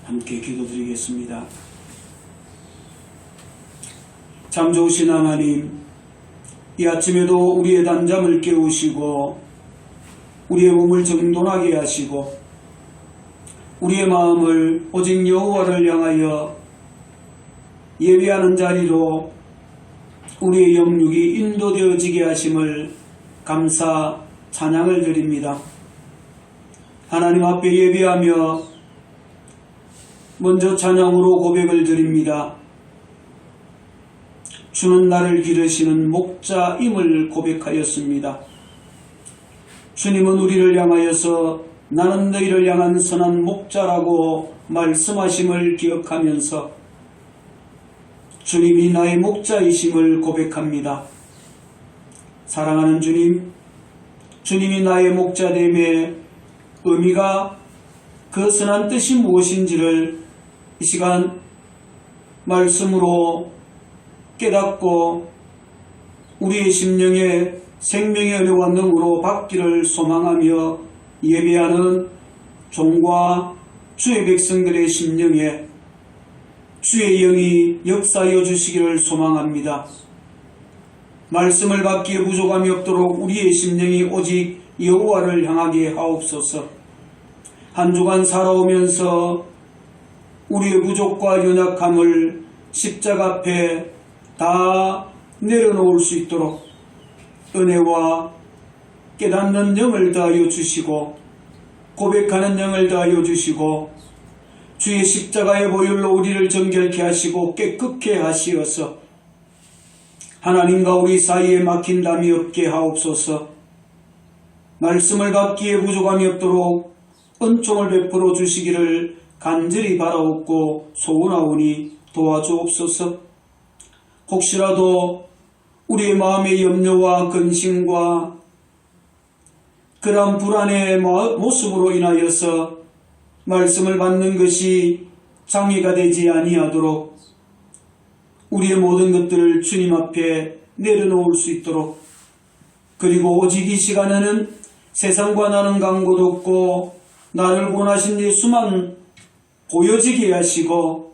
함께 기도드리겠습니다. 참 좋으신 하나님, 이 아침에도 우리의 단잠을 깨우시고 우리의 몸을 정돈하게 하시고 우리의 마음을 오직 여호와를 향하여 예배하는 자리로 우리의 영육이 인도되어지게 하심을 감사 찬양을 드립니다. 하나님 앞에 예배하며 먼저 찬양으로 고백을 드립니다. 주는 나를 기르시는 목자임을 고백하였습니다. 주님은 우리를 향하여서 나는 너희를 향한 선한 목자라고 말씀하심을 기억하면서 주님이 나의 목자이심을 고백합니다. 사랑하는 주님, 주님이 나의 목자됨의 의미가 그 선한 뜻이 무엇인지를 이 시간 말씀으로 깨닫고 우리의 심령에 생명의 은혜와 능으로 받기를 소망하며 예배하는 종과 주의 백성들의 심령에 주의 영이 역사하여 주시기를 소망합니다. 말씀을 받기에 부족함이 없도록 우리의 심령이 오직 여호와를 향하게 하옵소서. 한 주간 살아오면서 우리의 부족과 연약함을 십자가 앞에 다 내려놓을 수 있도록 은혜와 깨닫는 영을 더하여 주시고 고백하는 영을 더하여 주시고 주의 십자가의 보혈로 우리를 정결케 하시고 깨끗게 하시어서 하나님과 우리 사이에 막힌 담이 없게 하옵소서. 말씀을 받기에 부족함이 없도록 은총을 베풀어 주시기를 간절히 바라옵고 소원하오니 도와주옵소서. 혹시라도 우리의 마음의 염려와 근심과 그러한 불안의 모습으로 인하여서 말씀을 받는 것이 장애가 되지 아니하도록 우리의 모든 것들을 주님 앞에 내려놓을 수 있도록, 그리고 오직 이 시간에는 세상과 나는 간곳 없고 나를 원하신 예수만 보여지게 하시고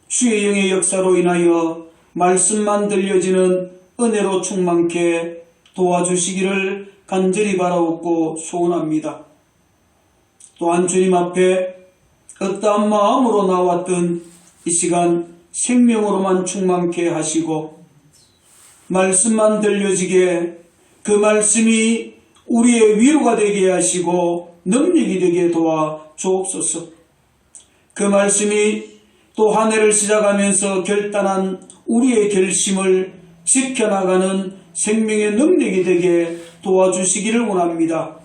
주의 영의 역사로 인하여 말씀만 들려지는 은혜로 충만케 도와주시기를 간절히 바라옵고 소원합니다. 또한 주님 앞에 어떠한 마음으로 나왔던 이 시간 생명으로만 충만케 하시고 말씀만 들려지게 그 말씀이 우리의 위로가 되게 하시고 능력이 되게 도와 주옵소서. 그 말씀이 또 한 해를 시작하면서 결단한 우리의 결심을 지켜나가는 생명의 능력이 되게 도와주시기를 원합니다.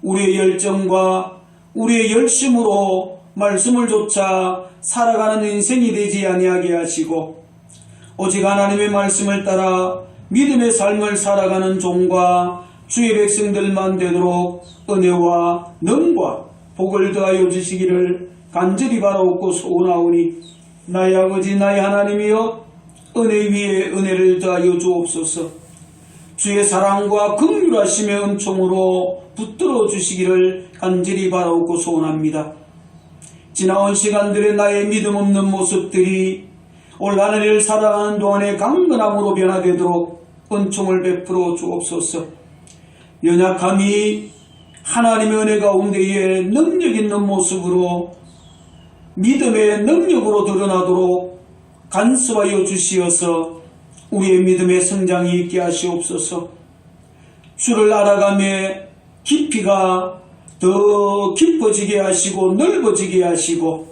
우리의 열정과 우리의 열심으로 말씀을 좇아 살아가는 인생이 되지 아니하게 하시고 오직 하나님의 말씀을 따라 믿음의 삶을 살아가는 종과 주의 백성들만 되도록 은혜와 능과 복을 더하여 주시기를 간절히 바라옵고 소원하오니 나의 아버지 나의 하나님이여 은혜 위에 은혜를 더하여 주옵소서. 주의 사랑과 긍휼하심의 은총으로 붙들어 주시기를 간절히 바라옵고 소원합니다. 지나온 시간들의 나의 믿음 없는 모습들이 올 하늘을 살아가는 동안의 강건함으로 변화되도록 은총을 베풀어 주옵소서. 연약함이 하나님의 은혜 가운데에 능력 있는 모습으로 믿음의 능력으로 드러나도록 간섭하여 주시어서 우리의 믿음의 성장이 있게 하시옵소서. 주를 알아가며 깊이가 더 깊어지게 하시고 넓어지게 하시고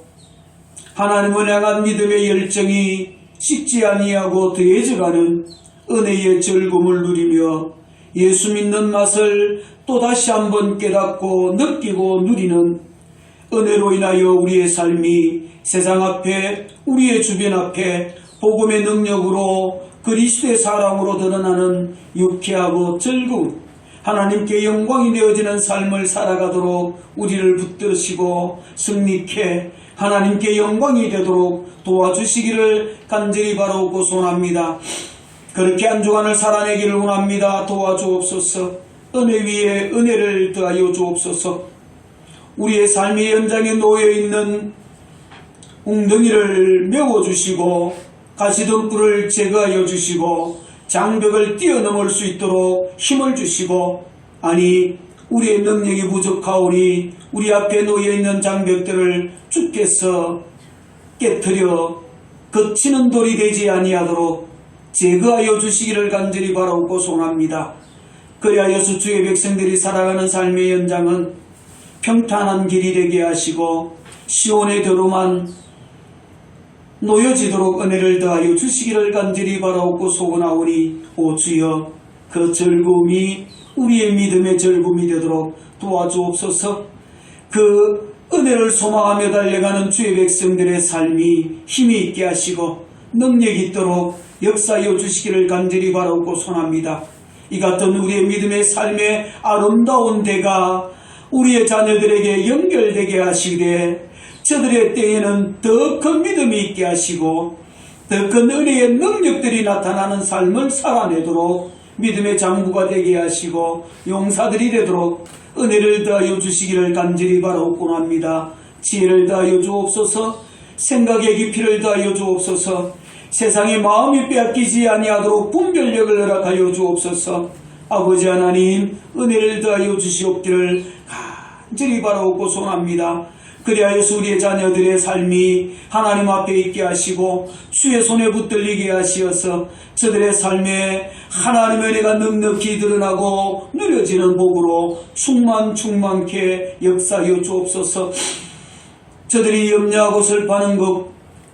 하나님을 향한 믿음의 열정이 식지 아니하고 더해져가는 은혜의 즐거움을 누리며 예수 믿는 맛을 또다시 한번 깨닫고 느끼고 누리는 은혜로 인하여 우리의 삶이 세상 앞에 우리의 주변 앞에 복음의 능력으로 그리스도의 사랑으로 드러나는 유쾌하고 즐거운 하나님께 영광이 되어지는 삶을 살아가도록 우리를 붙드시고 승리케 하나님께 영광이 되도록 도와주시기를 간절히 바라옵고 소원합니다. 그렇게 한 주간을 살아내기를 원합니다. 도와주옵소서. 은혜 위에 은혜를 더하여 주옵소서. 우리의 삶의 현장에 놓여있는 웅덩이를 메워주시고 가시덤불을 제거하여 주시고 장벽을 뛰어넘을 수 있도록 힘을 주시고, 아니 우리의 능력이 부족하오니 우리 앞에 놓여있는 장벽들을 주께서 깨트려 거치는 돌이 되지 아니하도록 제거하여 주시기를 간절히 바라옵고 소원합니다. 그리하여서 주의 백성들이 살아가는 삶의 연장은 평탄한 길이 되게 하시고 시온의 도로만 놓여지도록 은혜를 더하여 주시기를 간절히 바라옵고 소원하오니, 오 주여, 그 즐거움이 우리의 믿음의 즐거움이 되도록 도와주옵소서. 그 은혜를 소망하며 달려가는 주의 백성들의 삶이 힘이 있게 하시고 능력 있도록 역사하여 주시기를 간절히 바라옵고 소원합니다. 이 같은 우리의 믿음의 삶의 아름다운 대가 우리의 자녀들에게 연결되게 하시되, 저들의 때에는 더 큰 믿음이 있게 하시고 더 큰 은혜의 능력들이 나타나는 삶을 살아내도록 믿음의 장부가 되게 하시고 용사들이 되도록 은혜를 더하여 주시기를 간절히 바라옵곤 합니다. 지혜를 더하여 주옵소서. 생각의 깊이를 더하여 주옵소서. 세상의 마음이 빼앗기지 아니하도록 분별력을 허락하여 주옵소서. 아버지 하나님, 은혜를 더하여 주시옵기를 간절히 바라옵고 소원합니다. 그리하여서 우리의 자녀들의 삶이 하나님 앞에 있게 하시고 주의 손에 붙들리게 하시어서 저들의 삶에 하나님의 은혜가 넉넉히 드러나고 누려지는 복으로 충만케 역사하여 주옵소서. 저들이 염려하고 슬퍼하는 것,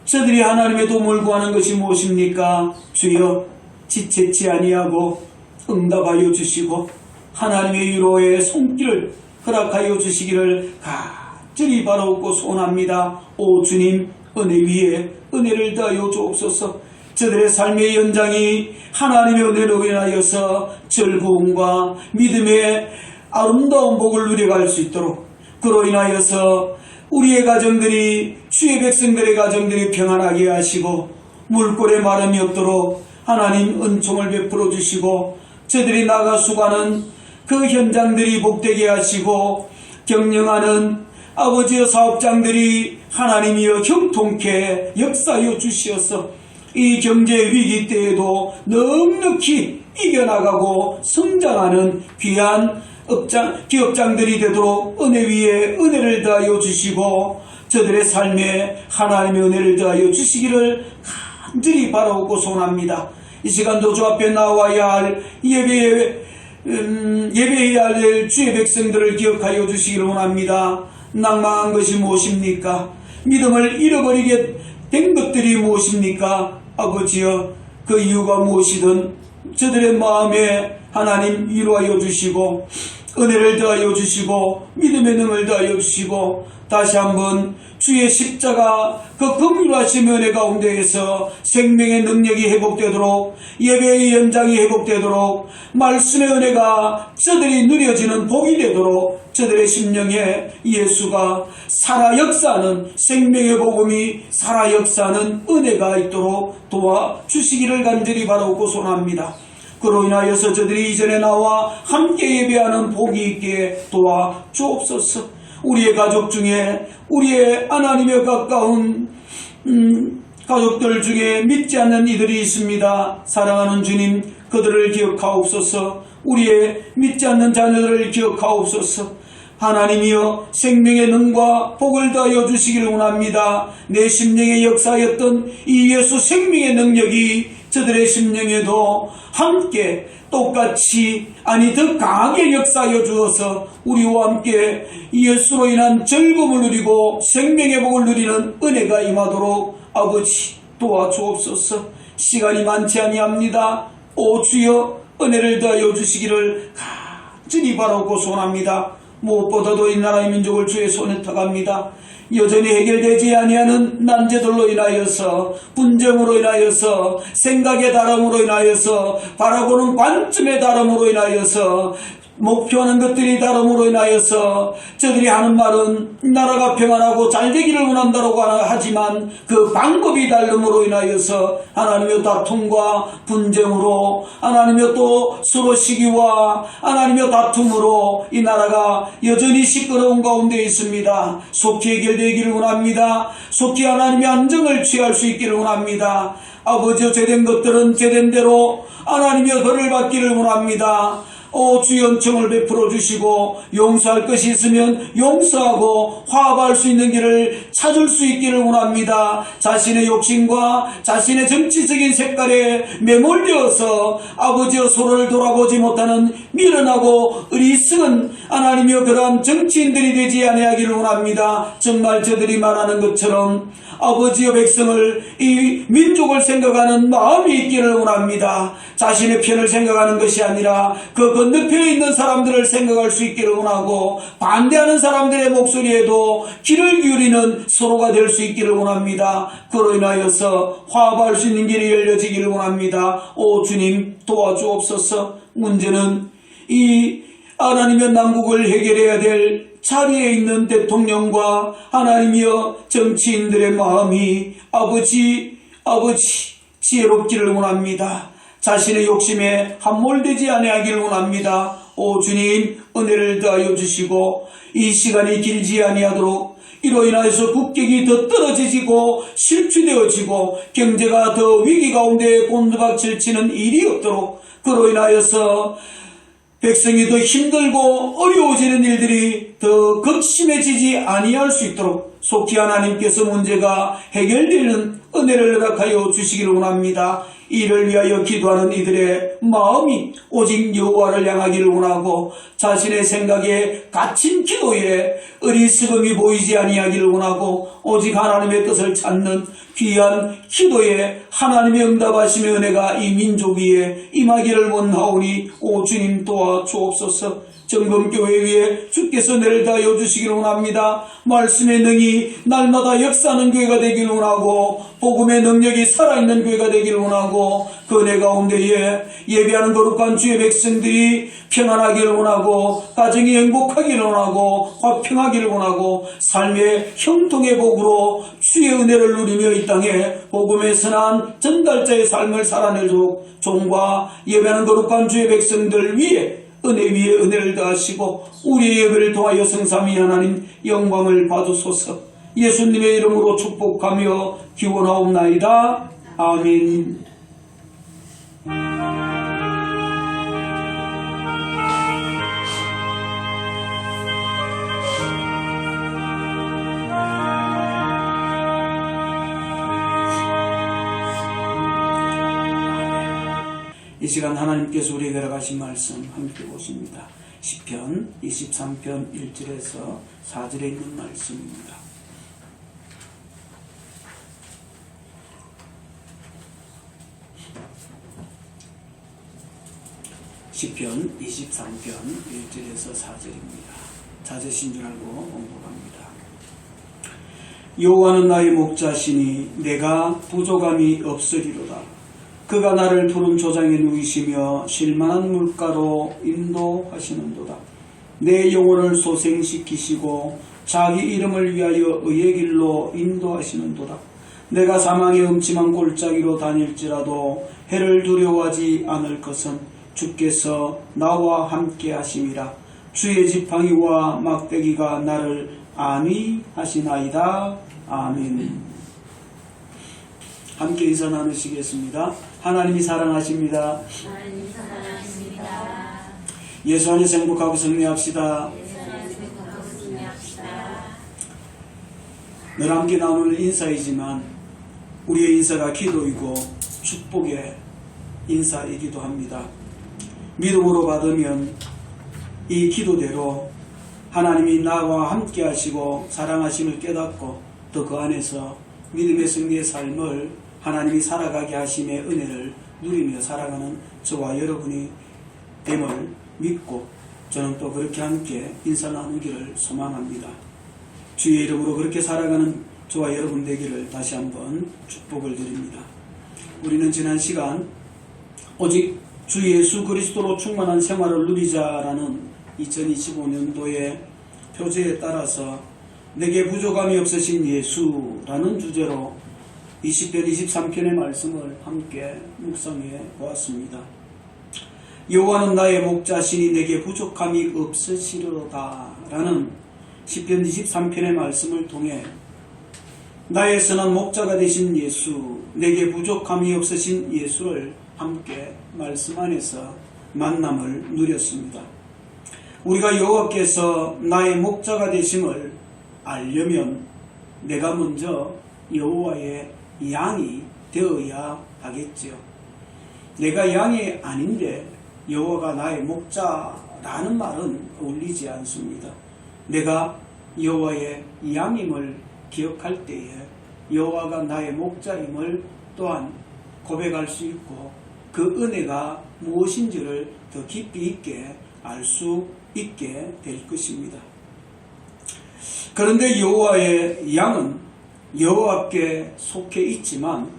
저들이 하나님의 도움을 구하는 것이 무엇입니까? 주여, 지체치 아니하고 응답하여 주시고 하나님의 위로의 손길을 허락하여 주시기를 간절히 바라옵고 소원합니다. 오 주님, 은혜 위에 은혜를 더하여 주옵소서. 저들의 삶의 연장이 하나님의 은혜로 인하여서 즐거움과 믿음의 아름다운 복을 누려갈 수 있도록, 그로 인하여서 우리의 가정들이, 주의 백성들의 가정들이 평안하게 하시고 물골에 마름이 없도록 하나님 은총을 베풀어 주시고 저들이 나가 수고하는 그 현장들이 복되게 하시고 경영하는 아버지의 사업장들이 하나님이여 형통케 역사하여 주시어서 이 경제 위기 때에도 넉넉히 이겨나가고 성장하는 귀한 기업장들이 되도록 은혜 위에 은혜를 더하여 주시고 저들의 삶에 하나님의 은혜를 더하여 주시기를 간절히 바라옵고 소원합니다. 이 시간도 주 앞에 나와야 할 예배해야 할 주의 백성들을 기억하여 주시기를 원합니다. 낭망한 것이 무엇입니까? 믿음을 잃어버리게 된 것들이 무엇입니까? 아버지여, 그 이유가 무엇이든 저들의 마음에 하나님 위로하여 주시고 은혜를 더하여 주시고 믿음의 능을 더하여 주시고 다시 한번 주의 십자가 그 긍휼하심 은혜 가운데에서 생명의 능력이 회복되도록, 예배의 연장이 회복되도록, 말씀의 은혜가 저들이 누려지는 복이 되도록 저들의 심령에 예수가 살아 역사하는, 생명의 복음이 살아 역사하는 은혜가 있도록 도와주시기를 간절히 바라고 소원합니다. 그로 인하여서 저들이 이전에 나와 함께 예배하는 복이 있게 도와주옵소서. 우리의 가족 중에, 우리의 하나님의 가까운 가족들 중에 믿지 않는 이들이 있습니다. 사랑하는 주님, 그들을 기억하옵소서. 우리의 믿지 않는 자녀들을 기억하옵소서. 하나님이여, 생명의 능과 복을 더하여 주시기를 원합니다. 내 심령에 역사하였던 이 예수 생명의 능력이 저들의 심령에도 함께 똑같이, 아니 더 강하게 역사하여 주어서 우리와 함께 예수로 인한 즐거움을 누리고 생명의 복을 누리는 은혜가 임하도록 아버지 도와주옵소서. 시간이 많지 아니합니다. 오 주여, 은혜를 더하여 주시기를 간절히 바라고 소원합니다. 무엇보다도 이 나라의 민족을 주의 손에 터갑니다. 여전히 해결되지 아니하는 난제들로 인하여서, 분쟁으로 인하여서, 생각의 다름으로 인하여서, 바라보는 관점의 다름으로 인하여서 목표하는 것들이 다름으로 인하여서 저들이 하는 말은 나라가 평안하고 잘되기를 원한다고 하지만 그 방법이 다름으로 인하여서 하나님의 다툼과 분쟁으로 하나님의 또 서로 시기와 하나님의 다툼으로 이 나라가 여전히 시끄러운 가운데 있습니다. 속히 해결되기를 원합니다. 속히 하나님의 안정을 취할 수 있기를 원합니다. 아버지여, 죄된 것들은 죄된 대로 하나님의 벌을 받기를 원합니다. 주의 은총을 베풀어 주시고 용서할 것이 있으면 용서하고 화합할 수 있는 길을 찾을 수 있기를 원합니다. 자신의 욕심과 자신의 정치적인 색깔에 매몰되어서 아버지여 서로를 돌아보지 못하는 미련하고 어리석은 하나님이여 그러한 정치인들이 되지 아니하기를 원합니다. 정말 저들이 말하는 것처럼 아버지여 백성을, 이 민족을 생각하는 마음이 있기를 원합니다. 자신의 편을 생각하는 것이 아니라 그 건너편에 있는 사람들을 생각할 수 있기를 원하고 반대하는 사람들의 목소리에도 귀를 기울이는 서로가 될 수 있기를 원합니다. 그로 인하여서 화합할 수 있는 길이 열려지기를 원합니다. 오 주님, 도와주옵소서. 문제는 이 하나님의 난국을 해결해야 될 자리에 있는 대통령과 하나님이여 정치인들의 마음이 아버지 지혜롭기를 원합니다. 자신의 욕심에 함몰되지 아니하기를 원합니다. 오 주님, 은혜를 더하여 주시고 이 시간이 길지 아니하도록 이로 인하여서 국격이 더 떨어지고 실추되어지고 경제가 더 위기 가운데 곤두박질치는 일이 없도록, 그로 인하여서 백성이 더 힘들고 어려워지는 일들이 더 극심해지지 아니할 수 있도록 속히 하나님께서 문제가 해결되는 은혜를 허락하여 주시기를 원합니다. 이를 위하여 기도하는 이들의 마음이 오직 여호와를 향하기를 원하고 자신의 생각에 갇힌 기도에 어리석음이 보이지 아니하기를 원하고 오직 하나님의 뜻을 찾는 귀한 기도에 하나님의 응답하심의 은혜가 이 민족 위에 임하기를 원하오니 오 주님 도와주옵소서. 정금교회 위에 주께서 은혜를 다하여 주시기를 원합니다. 말씀의 능이 날마다 역사하는 교회가 되기를 원하고 복음의 능력이 살아있는 교회가 되기를 원하고 그 은혜 가운데에 예배하는 거룩한 주의 백성들이 평안하기를 원하고 가정이 행복하기를 원하고 화평하기를 원하고 삶의 형통의 복으로 주의 은혜를 누리며 이 땅에 복음의 선한 전달자의 삶을 살아내도록 종과 예배하는 거룩한 주의 백성들 위에 은혜 위에 은혜를 더하시고 우리의 예배를 통하여 성삼위 하나님 영광을 받으소서. 예수님의 이름으로 축복하며 기원하옵나이다. 아멘. 이 시간 하나님께서 우리에게 허락하신 말씀 함께 보십니다. 시편 23편 1절에서 4절에 있는 말씀입니다. 시편 23편 1절에서 4절입니다. 찾으신 줄 알고 공독합니다. 여호와는 나의 목자시니 내가 부족함이 없으리로다. 그가 나를 푸른 조장에 누이시며 실만한 물가로 인도하시는도다. 내 영혼을 소생시키시고 자기 이름을 위하여 의의 길로 인도하시는도다. 내가 사망의 음침한 골짜기로 다닐지라도 해를 두려워하지 않을 것은 주께서 나와 함께 하심이라. 주의 지팡이와 막대기가 나를 안위하시나이다. 아멘. 함께 인사 나누시겠습니다. 하나님이 사랑하십니다. 하나님이 사랑하십니다. 예수 안에서 행복하고 승리합시다. 늘 함께 나누는 인사이지만 우리의 인사가 기도이고 축복의 인사이기도 합니다. 믿음으로 받으면 이 기도대로 하나님이 나와 함께 하시고 사랑하심을 깨닫고 또 그 안에서 믿음의 승리의 삶을 하나님이 살아가게 하심의 은혜를 누리며 살아가는 저와 여러분이 됨을 믿고 저는 또 그렇게 함께 인사 나누기를 소망합니다. 주의 이름으로 그렇게 살아가는 저와 여러분 되기를 다시 한번 축복을 드립니다. 우리는 지난 시간 오직 주 예수 그리스도로 충만한 생활을 누리자라는 2025년도의 표제에 따라서 내게 부족함이 없으신 예수라는 주제로 20편 23편의 말씀을 함께 묵상해 보았습니다. 여호와는 나의 목자시니 내게 부족함이 없으시리로다 라는 시편 23편의 말씀을 통해 나의 선한 목자가 되신 예수, 내게 부족함이 없으신 예수를 함께 말씀 안에서 만남을 누렸습니다. 우리가 여호와께서 나의 목자가 되심을 알려면 내가 먼저 여호와의 양이 되어야 하겠지요. 내가 양이 아닌데 여호와가 나의 목자라는 말은 어울리지 않습니다. 내가 여호와의 양임을 기억할 때에 여호와가 나의 목자임을 또한 고백할 수 있고 그 은혜가 무엇인지를 더 깊이 있게 알 수 있게 될 것입니다. 그런데 여호와의 양은 여호와께 속해 있지만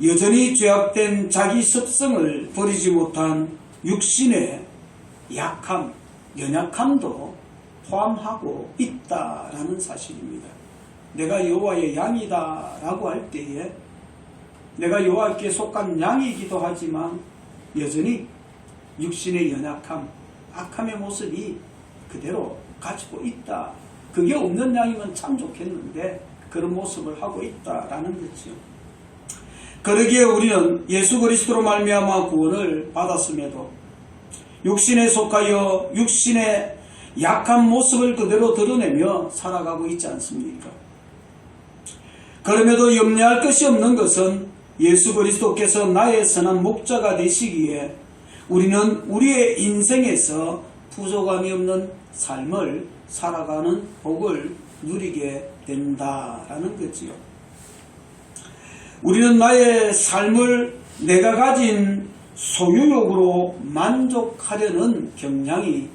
여전히 죄악된 자기 습성을 버리지 못한 육신의 약함, 연약함도 포함하고 있다라는 사실입니다. 내가 여호와의 양이다라고 할 때에 내가 여호와께 속한 양이기도 하지만 여전히 육신의 연약함, 악함의 모습이 그대로 가지고 있다. 그게 없는 양이면 참 좋겠는데 그런 모습을 하고 있다라는 거죠. 그러기에 우리는 예수 그리스도로 말미암아 구원을 받았음에도 육신에 속하여 육신의 약한 모습을 그대로 드러내며 살아가고 있지 않습니까? 그럼에도 염려할 것이 없는 것은 예수 그리스도께서 나의 선한 목자가 되시기에 우리는 우리의 인생에서 부족함이 없는 삶을 살아가는 복을 누리게 된다라는 거지요. 우리는 나의 삶을 내가 가진 소유욕으로 만족하려는 경향이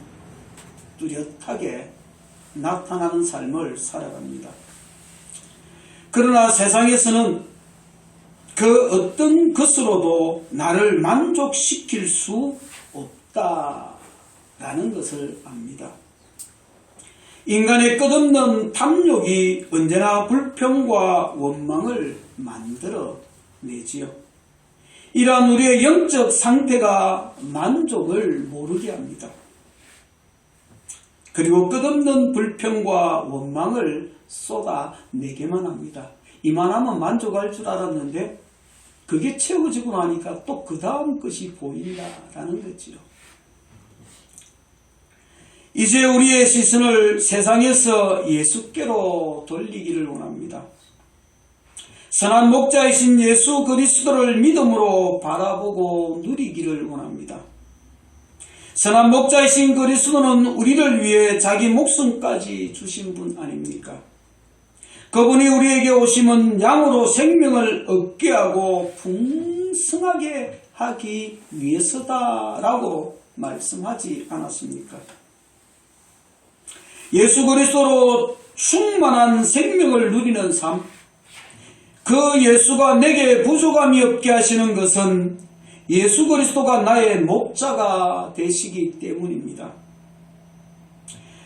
뚜렷하게 나타나는 삶을 살아갑니다. 그러나 세상에서는 그 어떤 것으로도 나를 만족시킬 수 없다라는 것을 압니다. 인간의 끝없는 탐욕이 언제나 불평과 원망을 만들어 내지요. 이러한 우리의 영적 상태가 만족을 모르게 합니다. 그리고 끝없는 불평과 원망을 쏟아내게만 합니다. 이만하면 만족할 줄 알았는데 그게 채워지고 나니까 또 그 다음 것이 보인다라는 거지요. 이제 우리의 시선을 세상에서 예수께로 돌리기를 원합니다. 선한 목자이신 예수 그리스도를 믿음으로 바라보고 누리기를 원합니다. 선한 목자이신 그리스도는 우리를 위해 자기 목숨까지 주신 분 아닙니까? 그분이 우리에게 오심은 양으로 생명을 얻게 하고 풍성하게 하기 위해서다라고 말씀하지 않았습니까? 예수 그리스도로 충만한 생명을 누리는 삶, 그 예수가 내게 부족함이 없게 하시는 것은 예수 그리스도가 나의 목자가 되시기 때문입니다.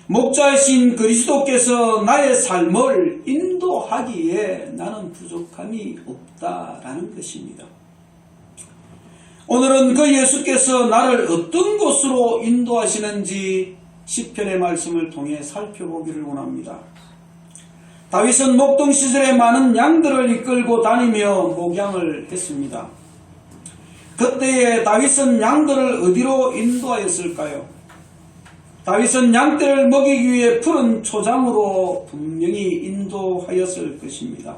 목자이신 그리스도께서 나의 삶을 인도하기에 나는 부족함이 없다라는 것입니다. 오늘은 그 예수께서 나를 어떤 곳으로 인도하시는지 시편의 말씀을 통해 살펴보기를 원합니다. 다윗은 목동 시절에 많은 양들을 이끌고 다니며 목양을 했습니다. 그때에 다윗은 양들을 어디로 인도하였을까요? 다윗은 양떼를 먹이기 위해 푸른 초장으로 분명히 인도하였을 것입니다.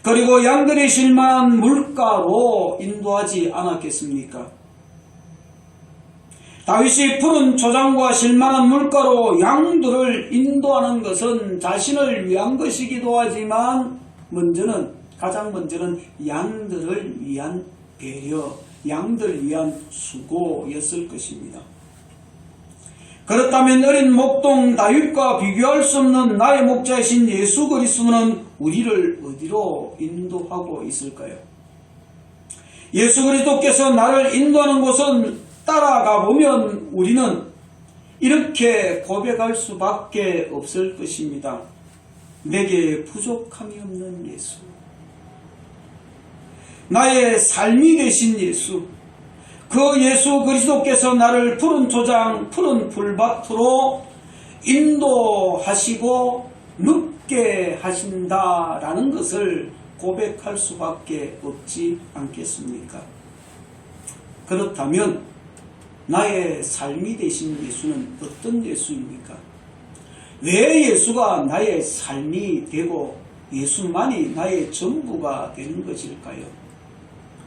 그리고 양들이 쉴만한 물가로 인도하지 않았겠습니까? 다윗이 푸른 초장과 쉴만한 물가로 양들을 인도하는 것은 자신을 위한 것이기도 하지만 가장 먼저는 양들을 위한 배려, 양들을 위한 수고였을 것입니다. 그렇다면 어린 목동 다윗과 비교할 수 없는 나의 목자이신 예수 그리스도는 우리를 어디로 인도하고 있을까요? 예수 그리스도께서 나를 인도하는 곳은 따라가 보면 우리는 이렇게 고백할 수밖에 없을 것입니다. 내게 부족함이 없는 예수, 나의 삶이 되신 예수, 그 예수 그리스도께서 나를 푸른 초장, 푸른 풀밭으로 인도하시고 눕게 하신다라는 것을 고백할 수밖에 없지 않겠습니까? 그렇다면 나의 삶이 되신 예수는 어떤 예수입니까? 왜 예수가 나의 삶이 되고 예수만이 나의 전부가 되는 것일까요?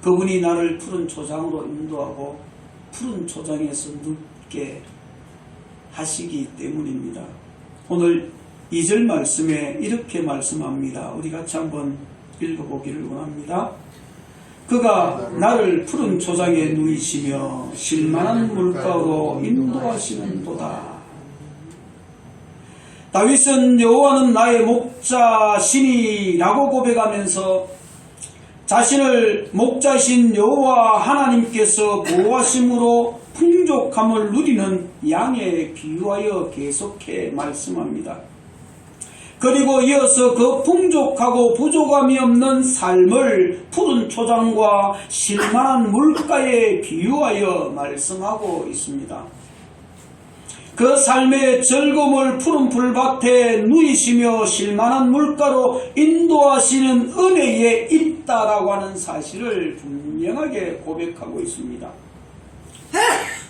그분이 나를 푸른 초장으로 인도하고 푸른 초장에서 눕게 하시기 때문입니다. 오늘 2절 말씀에 이렇게 말씀합니다. 우리 같이 한번 읽어보기를 원합니다. 그가 나를 푸른 초장에 누이시며 쉴만한 물가로 인도하시는도다. 다윗은 여호와는 나의 목자시니라고 고백하면서 자신을 목자신 여호와 하나님께서 보호하심으로 풍족함을 누리는 양에 비유하여 계속해 말씀합니다. 그리고 이어서 그 풍족하고 부족함이 없는 삶을 푸른 초장과 쉴만한 물가에 비유하여 말씀하고 있습니다. 그 삶의 즐거움을 푸른 풀밭에 누이시며 쉴만한 물가로 인도하시는 은혜에 있다라고 하는 사실을 분명하게 고백하고 있습니다.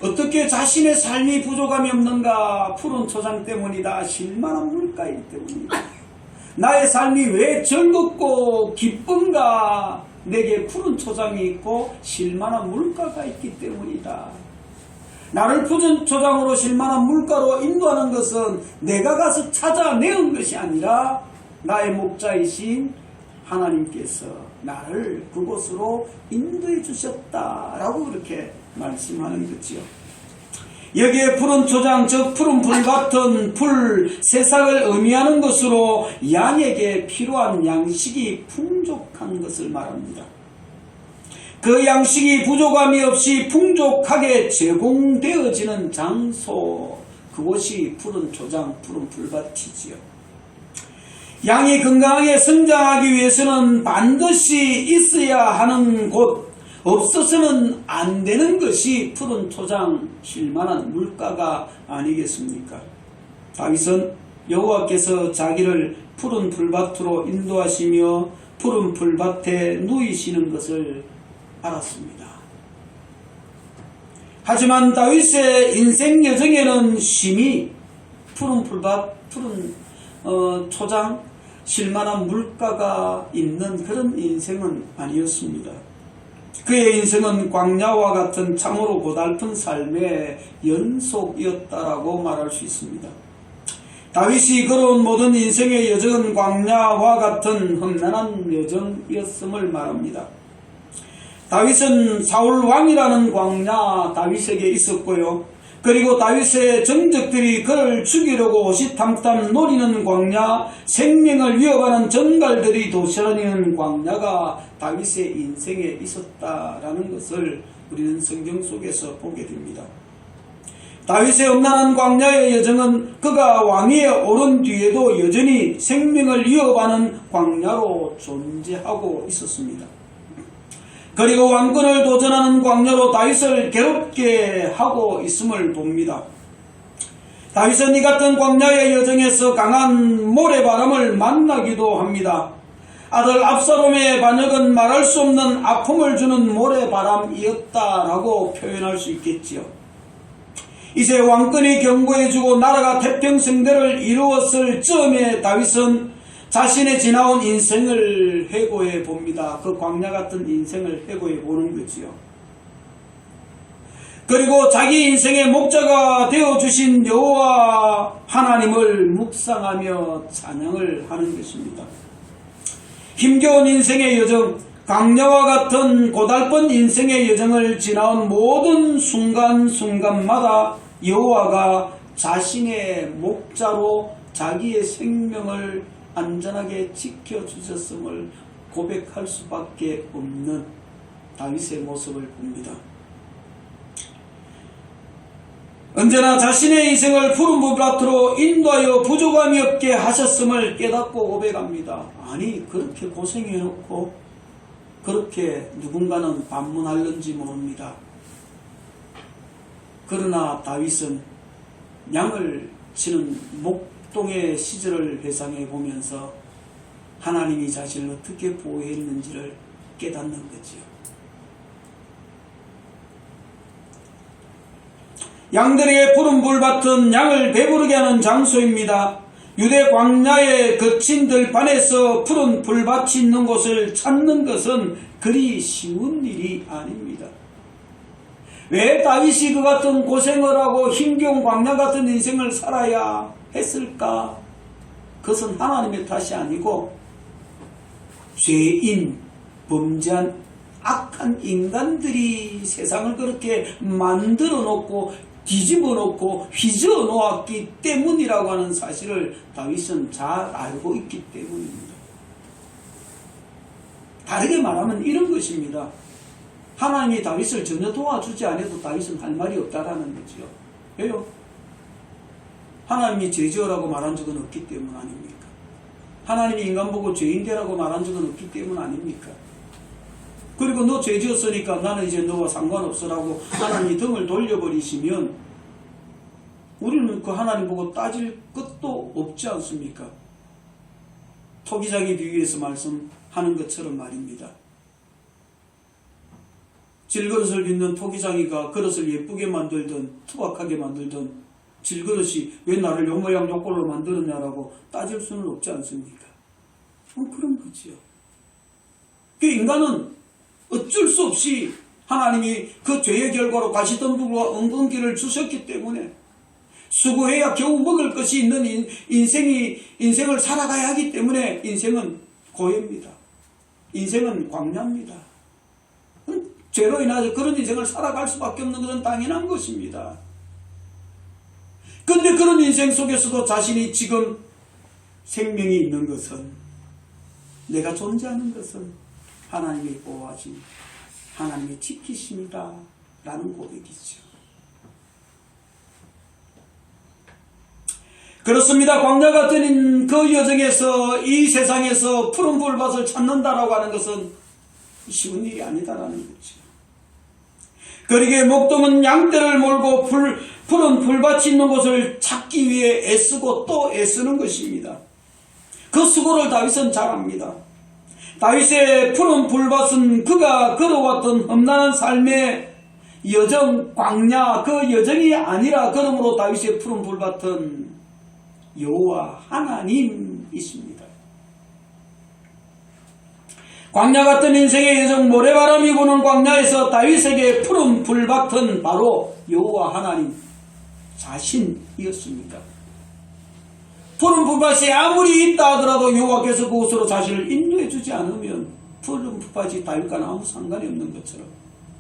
어떻게 자신의 삶이 부족함이 없는가? 푸른 초장 때문이다. 쉴만한 물가이기 때문이다. 나의 삶이 왜 즐겁고 기쁜가? 내게 푸른 초장이 있고 쉴만한 물가가 있기 때문이다. 나를 푸른 초장으로 쉴만한 물가로 인도하는 것은 내가 가서 찾아내은 것이 아니라 나의 목자이신 하나님께서 나를 그곳으로 인도해 주셨다라고 그렇게 말씀하는 거지요. 여기에 푸른 초장, 즉 푸른 풀 같은 풀, 새싹을 의미하는 것으로 양에게 필요한 양식이 풍족한 것을 말합니다. 그 양식이 부족함이 없이 풍족하게 제공되어지는 장소, 그것이 푸른 초장, 푸른 풀밭이지요. 양이 건강하게 성장하기 위해서는 반드시 있어야 하는 곳, 없어서는 안 되는 것이 푸른 초장, 쉴만한 물가가 아니겠습니까? 다윗은 여호와께서 자기를 푸른 풀밭으로 인도하시며 푸른 풀밭에 누이시는 것을 알았습니다. 하지만 다윗의 인생 여정에는 심히 푸른 풀밭, 푸른 초장, 쉴만한 물가가 있는 그런 인생은 아니었습니다. 그의 인생은 광야와 같은 참으로 고달픈 삶의 연속이었다라고 말할 수 있습니다. 다윗이 걸어온 모든 인생의 여정은 광야와 같은 험난한 여정이었음을 말합니다. 다윗은 사울 왕이라는 광야 다윗에게 있었고요. 그리고 다윗의 정적들이 그를 죽이려고 호시탐탐 노리는 광야, 생명을 위협하는 전갈들이 도시라니는 광야가 다윗의 인생에 있었다라는 것을 우리는 성경 속에서 보게 됩니다. 다윗의 험난한 광야의 여정은 그가 왕위에 오른 뒤에도 여전히 생명을 위협하는 광야로 존재하고 있었습니다. 그리고 왕권을 도전하는 광야로 다윗을 괴롭게 하고 있음을 봅니다. 다윗은 이 같은 광야의 여정에서 강한 모래바람을 만나기도 합니다. 아들 압살롬의 반역은 말할 수 없는 아픔을 주는 모래바람이었다라고 표현할 수 있겠지요. 이제 왕권이 경고해주고 나라가 태평성대를 이루었을 즈음에 다윗은 자신의 지나온 인생을 회고해 봅니다. 그 광야 같은 인생을 회고해 보는 거지요. 그리고 자기 인생의 목자가 되어주신 여호와 하나님을 묵상하며 찬양을 하는 것입니다. 힘겨운 인생의 여정, 광야와 같은 고달픈 인생의 여정을 지나온 모든 순간순간마다 여호와가 자신의 목자로 자기의 생명을 안전하게 지켜주셨음을 고백할 수밖에 없는 다윗의 모습을 봅니다. 언제나 자신의 인생을 푸른 불밭으로 인도하여 부족함이 없게 하셨음을 깨닫고 고백합니다. 아니 그렇게 고생해놓고 그렇게 누군가는 반문할는지 모릅니다. 그러나 다윗은 양을 치는 목동의 시절을 회상해 보면서 하나님이 자신을 어떻게 보호했는지를 깨닫는 거지요. 양들에게 푸른 불밭은 양을 배부르게 하는 장소입니다. 유대 광야의 거친 들판에서 푸른 불밭이 있는 곳을 찾는 것은 그리 쉬운 일이 아닙니다. 왜 다윗이 그 같은 고생을 하고 힘겨운 광야 같은 인생을 살아야 했을까? 그것은 하나님의 탓이 아니고 죄인, 범죄한 악한 인간들이 세상을 그렇게 만들어 놓고 뒤집어 놓고 휘저어 놓았기 때문이라고 하는 사실을 다윗은 잘 알고 있기 때문입니다. 다르게 말하면 이런 것입니다. 하나님이 다윗을 전혀 도와주지 않아도 다윗은 할 말이 없다라는 거죠. 왜요? 하나님이 죄지어라고 말한 적은 없기 때문 아닙니까? 하나님이 인간 보고 죄인되라고 말한 적은 없기 때문 아닙니까? 그리고 너 죄지었으니까 나는 이제 너와 상관없으라고 하나님이 등을 돌려버리시면 우리는 그 하나님 보고 따질 것도 없지 않습니까? 토기장이 비유해서 말씀하는 것처럼 말입니다. 질그릇을 빚는 토기장이가 그릇을 예쁘게 만들든 투박하게 만들든 질그릇이 왜 나를 요 모양 요 꼴로 만들었냐라고 따질 수는 없지 않습니까? 그런 거지요. 그 인간은 어쩔 수 없이 하나님이 그 죄의 결과로 가시덤불과 엉겅퀴를 주셨기 때문에 수고해야 겨우 먹을 것이 있는 인생을 살아가야 하기 때문에 인생은 고해입니다. 인생은 광야입니다. 죄로 인해서 그런 인생을 살아갈 수밖에 없는 것은 당연한 것입니다. 그런데 그런 인생 속에서도 자신이 지금 생명이 있는 것은, 내가 존재하는 것은 하나님의 보호하심, 하나님의 지키심이다 라는 고백이죠. 그렇습니다. 광야 같은 그 여정에서 이 세상에서 푸른 불밭을 찾는다라고 하는 것은 쉬운 일이 아니다라는 거죠. 그러기에 목동은 양떼를 몰고 푸른 불밭이 있는 곳을 찾기 위해 애쓰고 또 애쓰는 것입니다. 그 수고를 다윗은 잘 압니다. 다윗의 푸른 불밭은 그가 걸어왔던 험난한 삶의 여정, 광야, 그 여정이 아니라 그러므로 다윗의 푸른 불밭은 여호와 하나님이십니다. 광야 같은 인생의 여정, 모래바람이 부는 광야에서 다윗에게 푸른 불밭은 바로 여호와 하나님 자신이었습니다. 푸른 불밭이 아무리 있다 하더라도 여호와께서 그곳으로 자신을 인도해 주지 않으면 푸른 불밭이 다윗과는 아무 상관이 없는 것처럼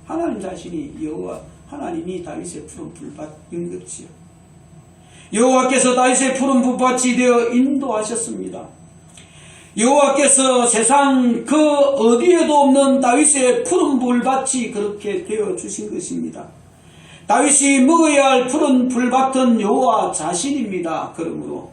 하나님 자신이 여호와 하나님이 다윗의 푸른 불밭인 것이요. 여호와께서 다윗의 푸른 불밭이 되어 인도하셨습니다. 여호와께서 세상 그 어디에도 없는 다윗의 푸른 불밭이 그렇게 되어 주신 것입니다. 다윗이 먹어야 할 푸른 불밭은 여호와 자신입니다. 그러므로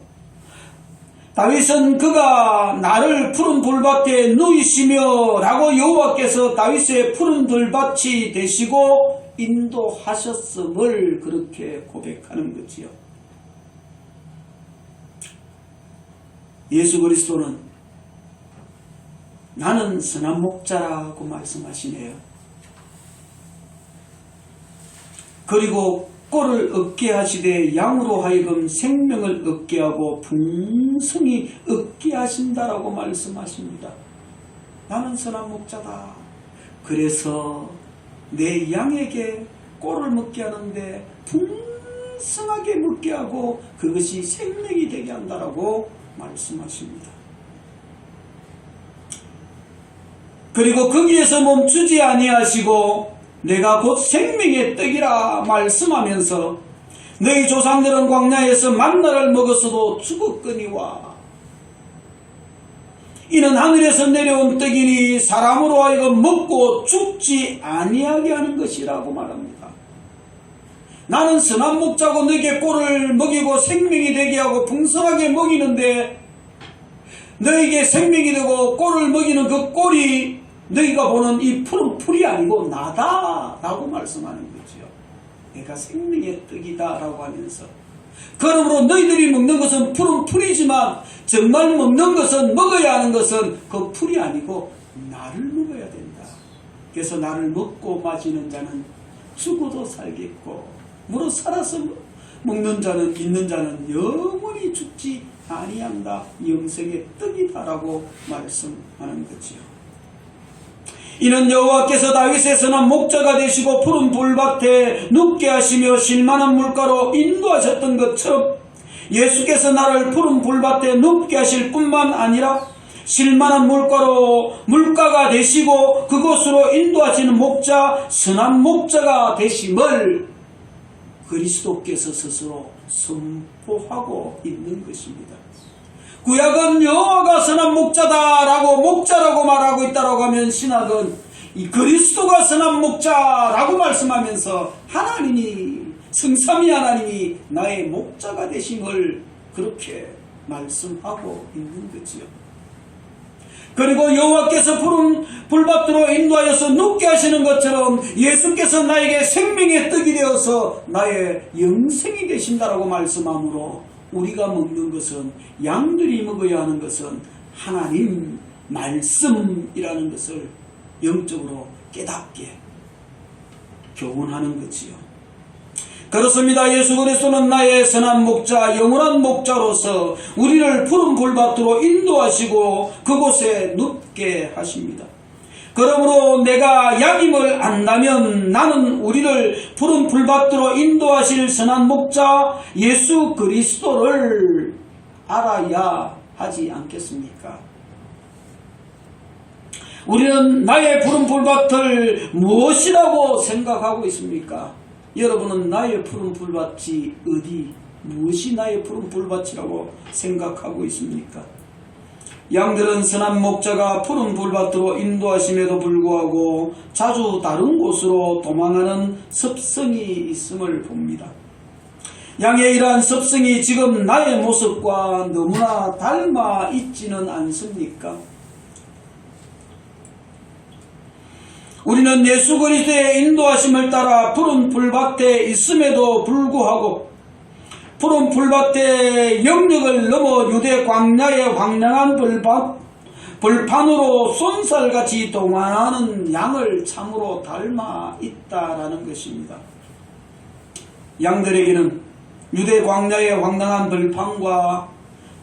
다윗은 그가 나를 푸른 불밭에 누이시며 라고 여호와께서 다윗의 푸른 불밭이 되시고 인도하셨음을 그렇게 고백하는 거지요. 예수 그리스도는 나는 선한 목자라고 말씀하시네요. 그리고 꼴을 얻게 하시되 양으로 하여금 생명을 얻게 하고 풍성히 얻게 하신다라고 말씀하십니다. 나는 선한 목자다. 그래서 내 양에게 꼴을 먹게 하는데 풍성하게 먹게 하고 그것이 생명이 되게 한다라고 말씀하십니다. 그리고 거기에서 멈추지 아니하시고 내가 곧 생명의 떡이라 말씀하면서 너희 조상들은 광야에서 만나를 먹었어도 죽었거니와 이는 하늘에서 내려온 떡이니 사람으로 하여금 먹고 죽지 아니하게 하는 것이라고 말합니다. 나는 선한 목자고 너에게 꼴을 먹이고 생명이 되게 하고 풍성하게 먹이는데 너에게 생명이 되고 꼴을 먹이는 그 꼴이 너희가 보는 이 푸른 풀이 아니고 나다 라고 말씀하는 거지요. 내가 생명의 떡이다 라고 하면서, 그러므로 너희들이 먹는 것은 푸른 풀이지만 정말 먹는 것은, 먹어야 하는 것은 그 풀이 아니고 나를 먹어야 된다. 그래서 나를 먹고 마시는 자는 죽어도 살겠고 무릇 살아서 먹는 자는, 믿는 자는 영원히 죽지 아니한다. 영생의 떡이다라고 말씀하는 거지요. 이는 여호와께서 다윗의 선한 목자가 되시고 푸른 풀밭에 눕게 하시며 쉴만한 물가로 인도하셨던 것처럼 예수께서 나를 푸른 풀밭에 눕게 하실 뿐만 아니라 쉴만한 물가가 되시고 그곳으로 인도하시는 목자, 선한 목자가 되심을 그리스도께서 스스로 선포하고 있는 것입니다. 구약은 여호와가 선한 목자라고 말하고 있다라고 하면, 신약은 이 그리스도가 선한 목자라고 말씀하면서 하나님이, 성삼위 하나님이 나의 목자가 되심을 그렇게 말씀하고 있는 거지요. 그리고 여호와께서 푸른 풀밭으로 인도하여서 눕게 하시는 것처럼 예수께서 나에게 생명의 떡이 되어서 나의 영생이 되신다라고 말씀하므로, 우리가 먹는 것은, 양들이 먹어야 하는 것은 하나님 말씀이라는 것을 영적으로 깨닫게 교훈하는 거지요. 그렇습니다. 예수 그리스도는 나의 선한 목자, 영원한 목자로서 우리를 푸른 풀밭으로 인도하시고 그곳에 눕게 하십니다. 그러므로 내가 양임을 안다면 나는 우리를 푸른 풀밭으로 인도하실 선한 목자 예수 그리스도를 알아야 하지 않겠습니까? 우리는 나의 푸른 풀밭을 무엇이라고 생각하고 있습니까? 여러분은 나의 푸른 풀밭이 어디, 무엇이 나의 푸른 풀밭이라고 생각하고 있습니까? 양들은 선한 목자가 푸른 풀밭으로 인도하심에도 불구하고 자주 다른 곳으로 도망하는 습성이 있음을 봅니다. 양의 이러한 습성이 지금 나의 모습과 너무나 닮아 있지는 않습니까? 우리는 예수 그리스도의 인도하심을 따라 푸른 풀밭에 있음에도 불구하고 푸른 풀밭의 영역을 넘어 유대 광야의 황량한 벌판으로 쏜살같이 동안하는 양을 참으로 닮아 있다라는 것입니다. 양들에게는 유대 광야의 황량한 벌판과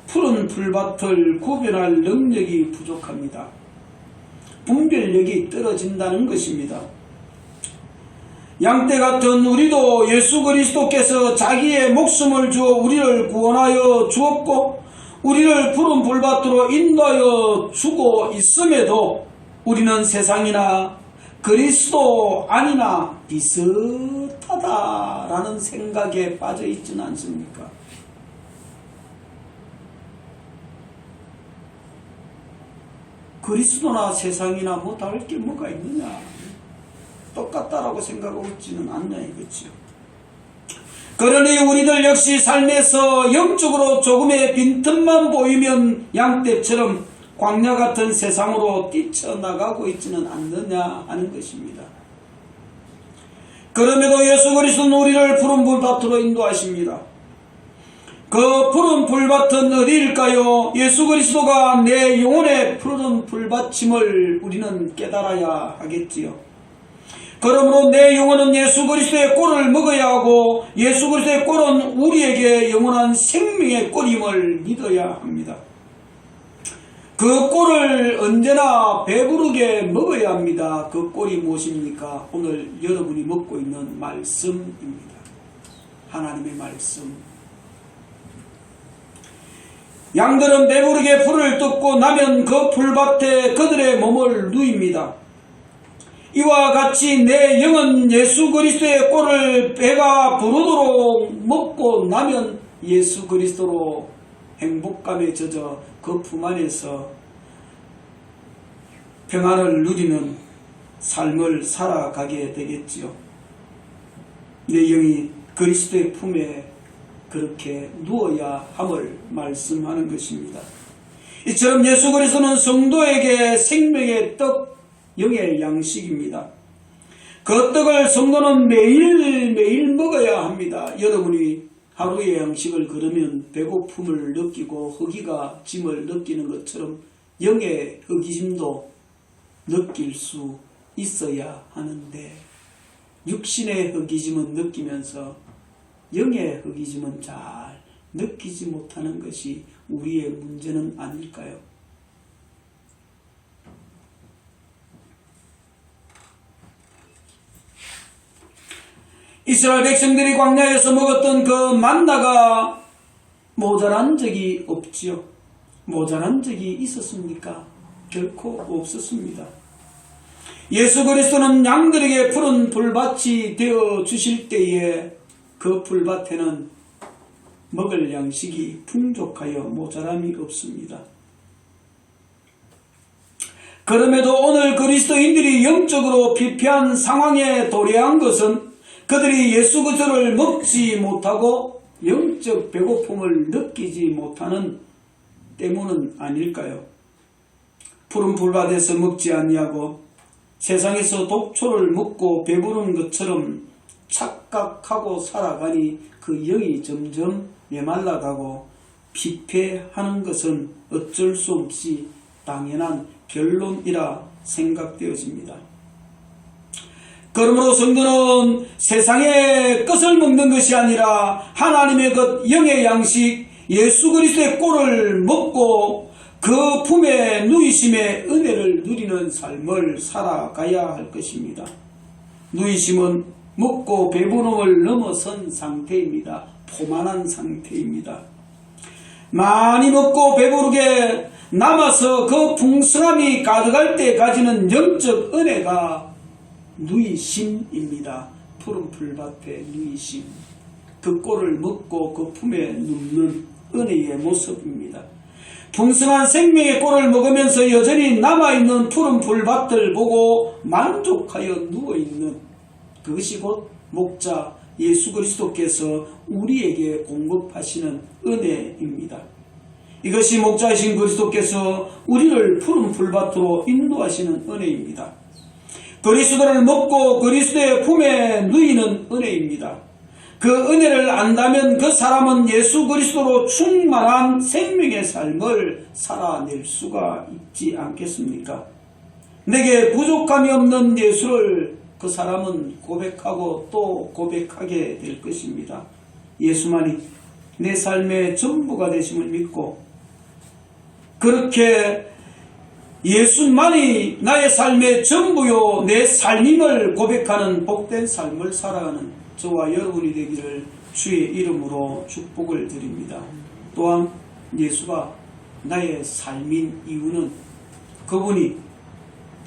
푸른 풀밭을 구별할 능력이 부족합니다. 분별력이 떨어진다는 것입니다. 양떼 같은 우리도 예수 그리스도께서 자기의 목숨을 주어 우리를 구원하여 주었고 우리를 푸른 풀밭으로 인도하여 주고 있음에도 우리는 세상이나 그리스도 아니나 비슷하다라는 생각에 빠져 있지는 않습니까? 그리스도나 세상이나 뭐 다를 게 뭐가 있느냐, 똑같다라고 생각하고 있지는 않냐 이거지요. 그러니 우리들 역시 삶에서 영적으로 조금의 빈틈만 보이면 양떼처럼 광야 같은 세상으로 뛰쳐나가고 있지는 않느냐 하는 것입니다. 그럼에도 예수 그리스도는 우리를 푸른 풀밭으로 인도하십니다. 그 푸른 풀밭은 어디일까요? 예수 그리스도가 내 영혼의 푸른 풀밭임을 우리는 깨달아야 하겠지요. 그러므로 내 영혼은 예수 그리스도의 꼴을 먹어야 하고 예수 그리스도의 꼴은 우리에게 영원한 생명의 꼴임을 믿어야 합니다. 그 꼴을 언제나 배부르게 먹어야 합니다. 그 꼴이 무엇입니까? 오늘 여러분이 먹고 있는 말씀입니다. 하나님의 말씀. 양들은 배부르게 풀을 뜯고 나면 그 풀밭에 그들의 몸을 누입니다. 이와 같이 내 영은 예수 그리스도의 꼴을 배가 부르도록 먹고 나면 예수 그리스도로 행복감에 젖어 그 품 안에서 평안을 누리는 삶을 살아가게 되겠지요. 내 영이 그리스도의 품에 그렇게 누워야 함을 말씀하는 것입니다. 이처럼 예수 그리스도는 성도에게 생명의 떡, 영의 양식입니다. 그 떡을 성도는 매일매일 먹어야 합니다. 여러분이 하루의 양식을 걸으면 배고픔을 느끼고 허기가 짐을 느끼는 것처럼 영의 허기짐도 느낄 수 있어야 하는데 육신의 허기짐은 느끼면서 영의 허기짐은 잘 느끼지 못하는 것이 우리의 문제는 아닐까요? 이스라엘 백성들이 광야에서 먹었던 그 만나가 모자란 적이 없지요. 모자란 적이 있었습니까? 결코 없었습니다. 예수 그리스도는 양들에게 푸른 불밭이 되어 주실 때에 그 불밭에는 먹을 양식이 풍족하여 모자람이 없습니다. 그럼에도 오늘 그리스도인들이 영적으로 피폐한 상황에 도래한 것은 그들이 예수 그리스도를 먹지 못하고 영적 배고픔을 느끼지 못하는 때문은 아닐까요? 푸른 불밭에서 먹지 아니하고 세상에서 독초를 먹고 배부른 것처럼 착각하고 살아가니 그 영이 점점 메말라가고 피폐하는 것은 어쩔 수 없이 당연한 결론이라 생각되어집니다. 그러므로 성도는 세상의 것을 먹는 것이 아니라 하나님의 것 영의 양식 예수 그리스도의 꼴을 먹고 그 품에 누이심의 은혜를 누리는 삶을 살아가야 할 것입니다. 누이심은 먹고 배부름을 넘어선 상태입니다. 포만한 상태입니다. 많이 먹고 배부르게 남아서 그 풍성함이 가득할 때 가지는 영적 은혜가 누이심입니다. 푸른 풀밭의 누이심. 그 꼴을 먹고 그 품에 눕는 은혜의 모습입니다. 풍성한 생명의 꼴을 먹으면서 여전히 남아있는 푸른 풀밭을 보고 만족하여 누워있는 그것이 곧 목자 예수 그리스도께서 우리에게 공급하시는 은혜입니다. 이것이 목자이신 그리스도께서 우리를 푸른 풀밭으로 인도하시는 은혜입니다. 그리스도를 먹고 그리스도의 품에 누이는 은혜입니다. 그 은혜를 안다면 그 사람은 예수 그리스도로 충만한 생명의 삶을 살아낼 수가 있지 않겠습니까? 내게 부족함이 없는 예수를 그 사람은 고백하고 또 고백하게 될 것입니다. 예수만이 내 삶의 전부가 되심을 믿고 그렇게 예수만이 나의 삶의 전부요 내 삶임을 고백하는 복된 삶을 살아가는 저와 여러분이 되기를 주의 이름으로 축복을 드립니다. 또한 예수가 나의 삶인 이유는 그분이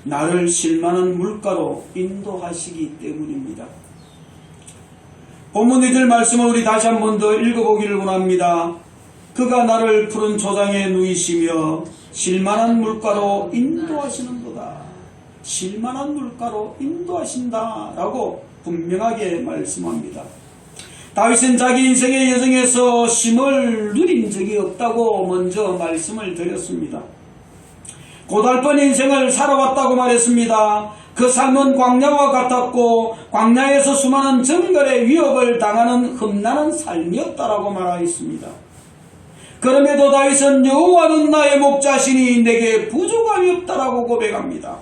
나를 실만한 물가로 인도하시기 때문입니다. 본문 읽을 말씀을 우리 다시 한 번 더 읽어보기를 원합니다. 그가 나를 푸른 초장에 누이시며 실만한 물가로 인도하시는도다. 실만한 물가로 인도하신다 라고 분명하게 말씀합니다. 다윗은 자기 인생의 여정에서 쉼을 누린 적이 없다고 먼저 말씀을 드렸습니다. 고달픈 인생을 살아왔다고 말했습니다. 그 삶은 광야와 같았고 광야에서 수많은 정글의 위협을 당하는 험난한 삶이었다라고 말하였습니다. 그럼에도 다윗은 여호와는 나의 목자시니 내게 부족함이 없다라고 고백합니다.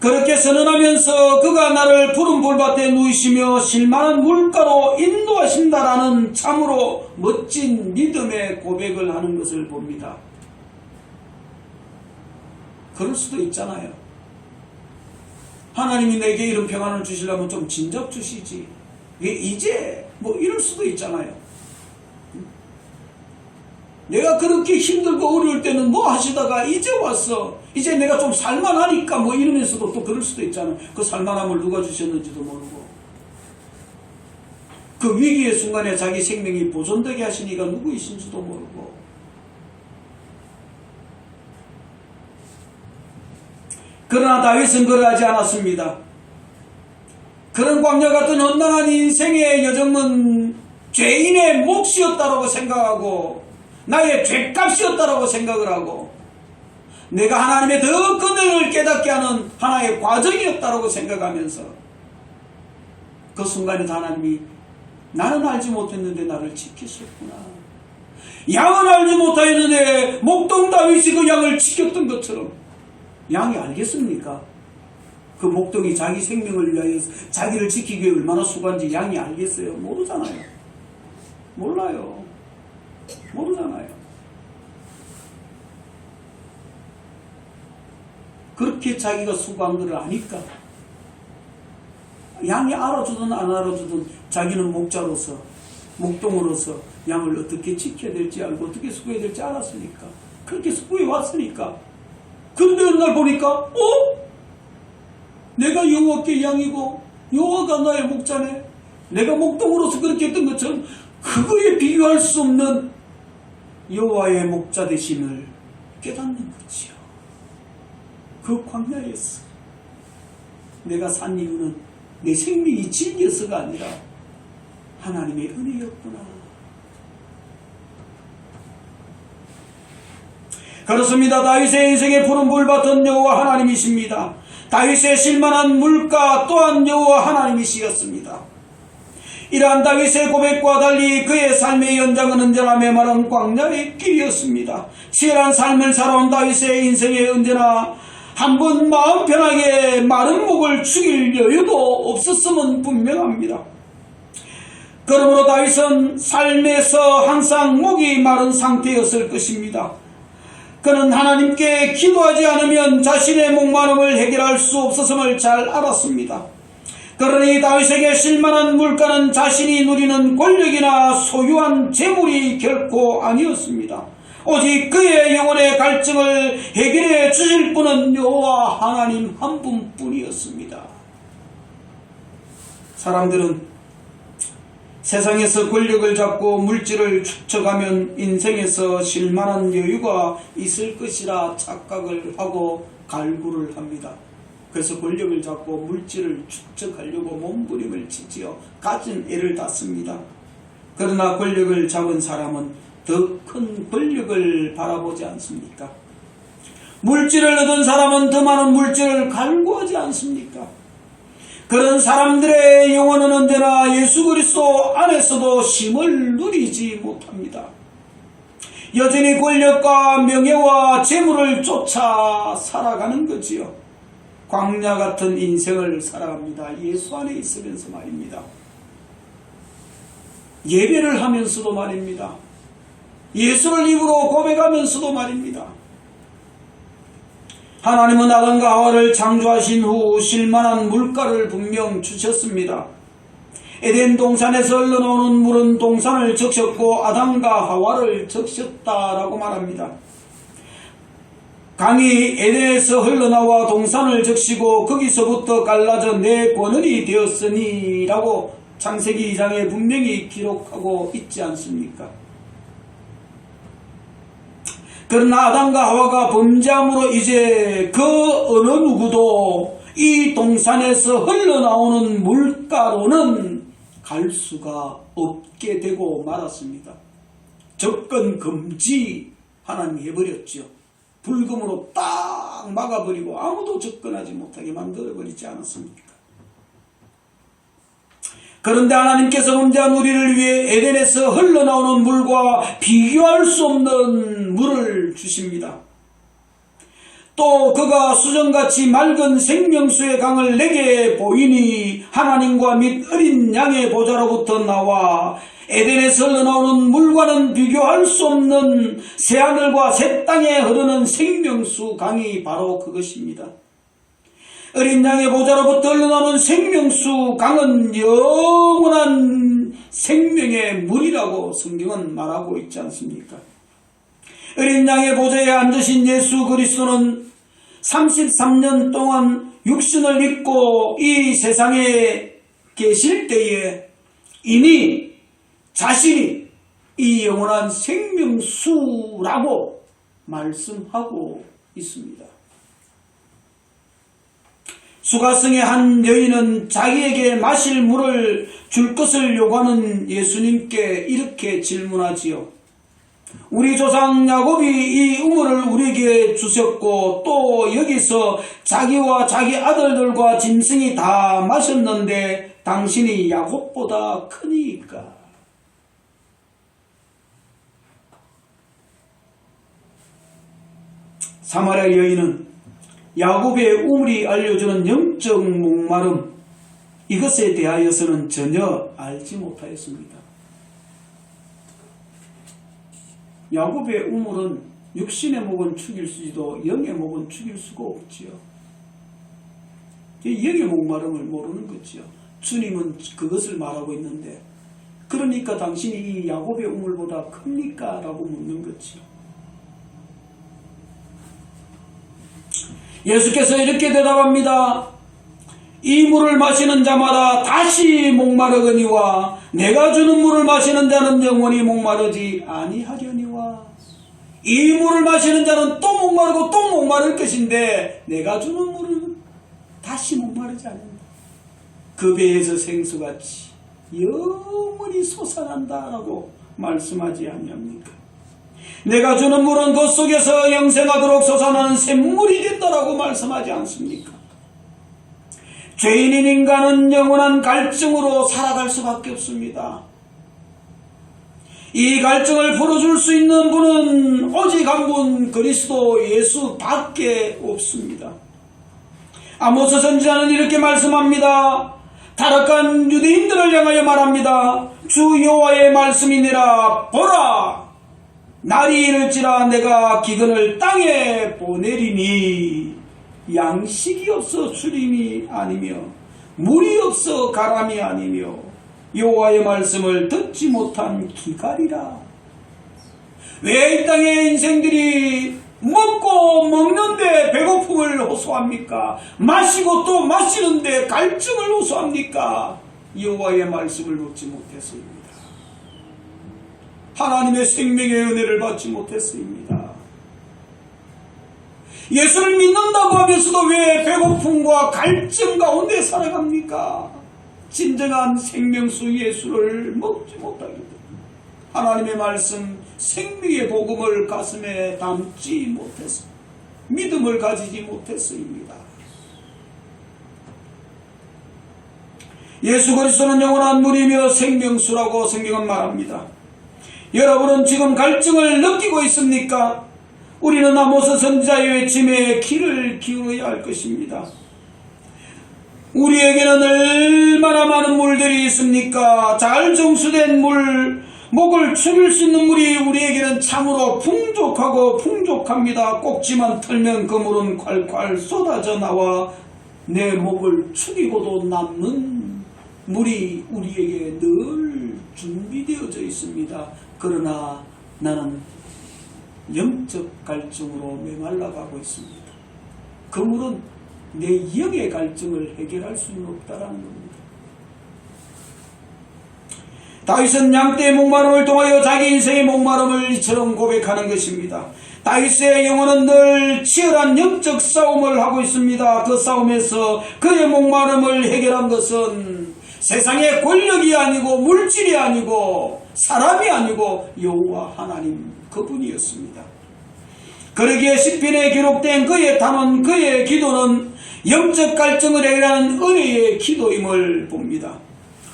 그렇게 선언하면서 그가 나를 푸른 불밭에 누이시며 실만한 물가로 인도하신다라는 참으로 멋진 믿음의 고백을 하는 것을 봅니다. 그럴 수도 있잖아요. 하나님이 내게 이런 평안을 주시려면 좀 진작 주시지. 이제 뭐 이럴 수도 있잖아요. 내가 그렇게 힘들고 어려울 때는 뭐 하시다가 이제 왔어. 이제 내가 좀 살만하니까 뭐 이러면서도 또 그럴 수도 있잖아요. 그 살만함을 누가 주셨는지도 모르고. 그 위기의 순간에 자기 생명이 보존되게 하신 이가 누구이신지도 모르고. 그러나 다윗은 그러하지 않았습니다. 그런 광야 같은 험난한 인생의 여정은 죄인의 몫이었다고 생각하고 나의 죄값이었다고 생각을 하고 내가 하나님의 더 큰 은혜를 깨닫게 하는 하나의 과정이었다고 생각하면서 그 순간에 하나님이 나는 알지 못했는데 나를 지키셨구나. 양은 알지 못하였는데 목동 다윗이 그 양을 지켰던 것처럼 양이 알겠습니까? 그 목동이 자기 생명을 위하여 자기를 지키기 위해 얼마나 수고한지 양이 알겠어요? 모르잖아요. 몰라요. 모르잖아요. 그렇게 자기가 수고한 것을 아니까 양이 알아주든 안 알아주든 자기는 목자로서 목동으로서 양을 어떻게 지켜야 될지 알고 어떻게 수고해야 될지 알았으니까 그렇게 수고해 왔으니까 근데 어느 날 보니까 내가 여호와께 양이고 여호와가 나의 목자네. 내가 목동으로서 그렇게 했던 것처럼 그거에 비교할 수 없는 여호와의 목자 되심을 깨닫는 거지요. 그 광야에서 내가 산 이유는 내 생명이 질겨서가 아니라 하나님의 은혜였구나. 그렇습니다. 다윗의 인생에 푸른 물받던 여호와 하나님이십니다. 다윗의 실만한 물가 또한 여호와 하나님이시였습니다. 이러한 다윗의 고백과 달리 그의 삶의 연장은 언제나 메마른 광야의 길이었습니다. 치열한 삶을 살아온 다윗의 인생에 언제나 한번 마음 편하게 마른 목을 축일 여유도 없었음은 분명합니다. 그러므로 다윗은 삶에서 항상 목이 마른 상태였을 것입니다. 그는 하나님께 기도하지 않으면 자신의 목마름을 해결할 수 없었음을 잘 알았습니다. 그러니 다윗에게 실만한 물가는 자신이 누리는 권력이나 소유한 재물이 결코 아니었습니다. 오직 그의 영혼의 갈증을 해결해 주실 분은 여호와 하나님 한 분뿐이었습니다. 사람들은 세상에서 권력을 잡고 물질을 축적하면 인생에서 쉴만한 여유가 있을 것이라 착각을 하고 갈구를 합니다. 그래서 권력을 잡고 물질을 축적하려고 몸부림을 치지어 가진 애를 다 씁니다. 그러나 권력을 잡은 사람은 더 큰 권력을 바라보지 않습니까? 물질을 얻은 사람은 더 많은 물질을 갈구하지 않습니까? 그런 사람들의 영혼은 언제나 예수 그리스도 안에서도 쉼을 누리지 못합니다. 여전히 권력과 명예와 재물을 쫓아 살아가는 거지요. 광야 같은 인생을 살아갑니다. 예수 안에 있으면서 말입니다. 예배를 하면서도 말입니다. 예수를 입으로 고백하면서도 말입니다. 하나님은 아담과 하와를 창조하신 후 쉴만한 물가를 분명 주셨습니다. 에덴 동산에서 흘러나오는 물은 동산을 적셨고 아담과 하와를 적셨다라고 말합니다. 강이 에덴에서 흘러나와 동산을 적시고 거기서부터 갈라져 내 권원이 되었으니 라고 창세기 2장에 분명히 기록하고 있지 않습니까? 그러나 아담과 하와가 범죄함으로 이제 그 어느 누구도 이 동산에서 흘러나오는 물가로는 갈 수가 없게 되고 말았습니다. 접근 금지 하나님이 해버렸죠. 불금으로 딱 막아버리고 아무도 접근하지 못하게 만들어버리지 않았습니까? 그런데 하나님께서 범죄한 우리를 위해 에덴에서 흘러나오는 물과 비교할 수 없는 물을 주십니다. 또 그가 수정같이 맑은 생명수의 강을 내게 보이니 하나님과 및 어린 양의 보좌로부터 나와 에덴에서 흘러나오는 물과는 비교할 수 없는 새하늘과 새 땅에 흐르는 생명수 강이 바로 그것입니다. 어린 양의 보좌로부터 흘러나오는 생명수 강은 영원한 생명의 물이라고 성경은 말하고 있지 않습니까? 어린 양의 보좌에 앉으신 예수 그리스도는 33년 동안 육신을 입고 이 세상에 계실 때에 이미 자신이 이 영원한 생명수라고 말씀하고 있습니다. 수가성의 한 여인은 자기에게 마실 물을 줄 것을 요구하는 예수님께 이렇게 질문하지요. 우리 조상 야곱이 이 우물을 우리에게 주셨고 또 여기서 자기와 자기 아들들과 짐승이 다 마셨는데 당신이 야곱보다 크니까. 사마리아 여인은 야곱의 우물이 알려주는 영적 목마름, 이것에 대하여서는 전혀 알지 못하였습니다. 야곱의 우물은 육신의 목은 죽일 수도 영의 목은 죽일 수가 없지요. 영의 목마름을 모르는 거지요. 주님은 그것을 말하고 있는데, 그러니까 당신이 이 야곱의 우물보다 큽니까? 라고 묻는 거지요. 예수께서 이렇게 대답합니다. 이 물을 마시는 자마다 다시 목마르거니와 내가 주는 물을 마시는 자는 영원히 목마르지 아니하려니와. 이 물을 마시는 자는 또 목마르고 또 목마를 것인데 내가 주는 물은 다시 목마르지 않는다. 그 배에서 생수같이 영원히 솟아난다라고 말씀하지 아니합니까? 내가 주는 물은 그 속에서 영생하도록 솟아나는 샘물이 된다라고 말씀하지 않습니까? 죄인인 인간은 영원한 갈증으로 살아갈 수밖에 없습니다. 이 갈증을 풀어줄 수 있는 분은 오직 한 분, 그리스도 예수밖에 없습니다. 아모스 선지자는 이렇게 말씀합니다. 타락한 유대인들을 향하여 말합니다. 주 여호와의 말씀이니라. 보라, 날이 이를지라 내가 기근을 땅에 보내리니 양식이 없어 주림이 아니며 물이 없어 가람이 아니며 여호와의 말씀을 듣지 못한 기갈이라. 왜 이 땅의 인생들이 먹고 먹는데 배고픔을 호소합니까? 마시고 또 마시는데 갈증을 호소합니까? 여호와의 말씀을 듣지 못했습니다. 하나님의 생명의 은혜를 받지 못했습니다. 예수를 믿는다고 하면서도 왜 배고픔과 갈증 가운데 살아갑니까? 진정한 생명수 예수를 먹지 못하게 됩니다. 하나님의 말씀, 생명의 복음을 가슴에 담지 못했습니다. 믿음을 가지지 못했습니다. 예수 그리스도는 영원한 물이며 생명수라고 성경은 말합니다. 여러분은 지금 갈증을 느끼고 있습니까? 우리는 아모스 선지자의 외침에 귀를 기울여야 할 것입니다. 우리에게는 얼마나 많은 물들이 있습니까? 잘 정수된 물, 목을 축일 수 있는 물이 우리에게는 참으로 풍족하고 풍족합니다. 꼭지만 털면 그 물은 콸콸 쏟아져 나와 내 목을 축이고도 남는 물이 우리에게 늘 준비되어져 있습니다. 그러나 나는 영적 갈증으로 메말라가고 있습니다. 그 물은 내 영의 갈증을 해결할 수는 없다라는 겁니다. 다윗은 양떼의 목마름을 통하여 자기 인생의 목마름을 이처럼 고백하는 것입니다. 다윗의 영혼은 늘 치열한 영적 싸움을 하고 있습니다. 그 싸움에서 그의 목마름을 해결한 것은 세상의 권력이 아니고 물질이 아니고 사람이 아니고 여호와 하나님 그분이었습니다. 그러기에 시편에 기록된 그의 단원, 그의 기도는 영적 갈증을 해결하는 은혜의 기도임을 봅니다.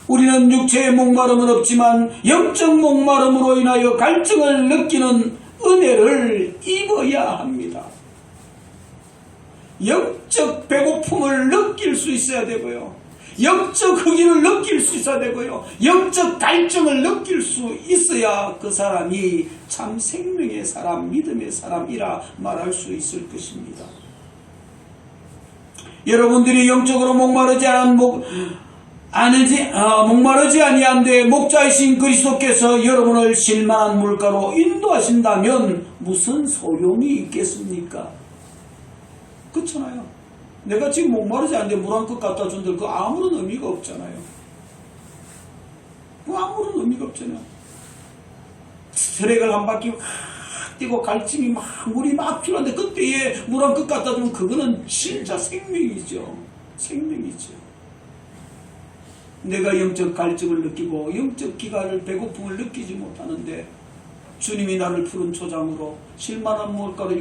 우리는 육체의 목마름은 없지만 영적 목마름으로 인하여 갈증을 느끼는 은혜를 입어야 합니다. 영적 배고픔을 느낄 수 있어야 되고요. 영적 흑인을 느낄 수 있어야 되고요. 영적 갈증을 느낄 수 있어야 그 사람이 참 생명의 사람, 믿음의 사람이라 말할 수 있을 것입니다. 여러분들이 영적으로 목마르지 아니한데 목자이신 그리스도께서 여러분을 실만한 물가로 인도하신다면 무슨 소용이 있겠습니까? 그렇잖아요. 내가 지금 목마르지 않는데 물 한 컵 갖다 준들 그 아무런 의미가 없잖아요. 그 아무런 의미가 없잖아요. 트랙을 한 바퀴 뛰고 갈증이 물이 막 필요한데 그때에 물 한 컵 갖다 주면 그거는 진짜 생명이죠. 생명이죠. 내가 영적 갈증을 느끼고 영적 기갈을 배고픔을 느끼지 못하는데 주님이 나를 푸른 초장으로 실만한 무엇가로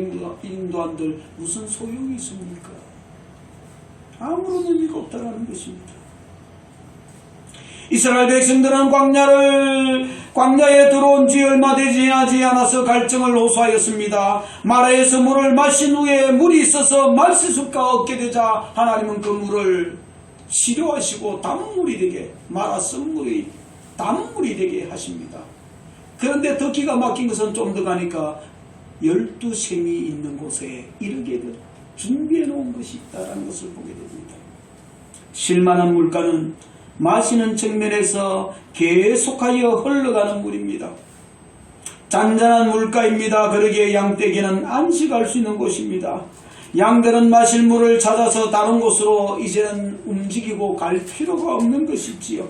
인도한들 무슨 소용이 있습니까? 아무런 의미가 없다라는 것입니다. 이스라엘 백성들은 광야에 들어온 지 얼마 되지 않아서 갈증을 호소하였습니다. 마라에서 물을 마신 후에 물이 있어서 마실 수가 없게 되자 하나님은 그 물을 치료하시고 단물이 되게, 마라 쓴물이 단물이 되게 하십니다. 그런데 더 기가 막힌 것은 좀 더 가니까 12샘이 있는 곳에 이르게 준비해 놓은 것이 있다는 것을 보게 됩니다. 실만한 물가는 마시는 측면에서 계속하여 흘러가는 물입니다. 잔잔한 물가입니다. 그러기에 양떼기는 안식할 수 있는 곳입니다. 양들은 마실 물을 찾아서 다른 곳으로 이제는 움직이고 갈 필요가 없는 것이지요.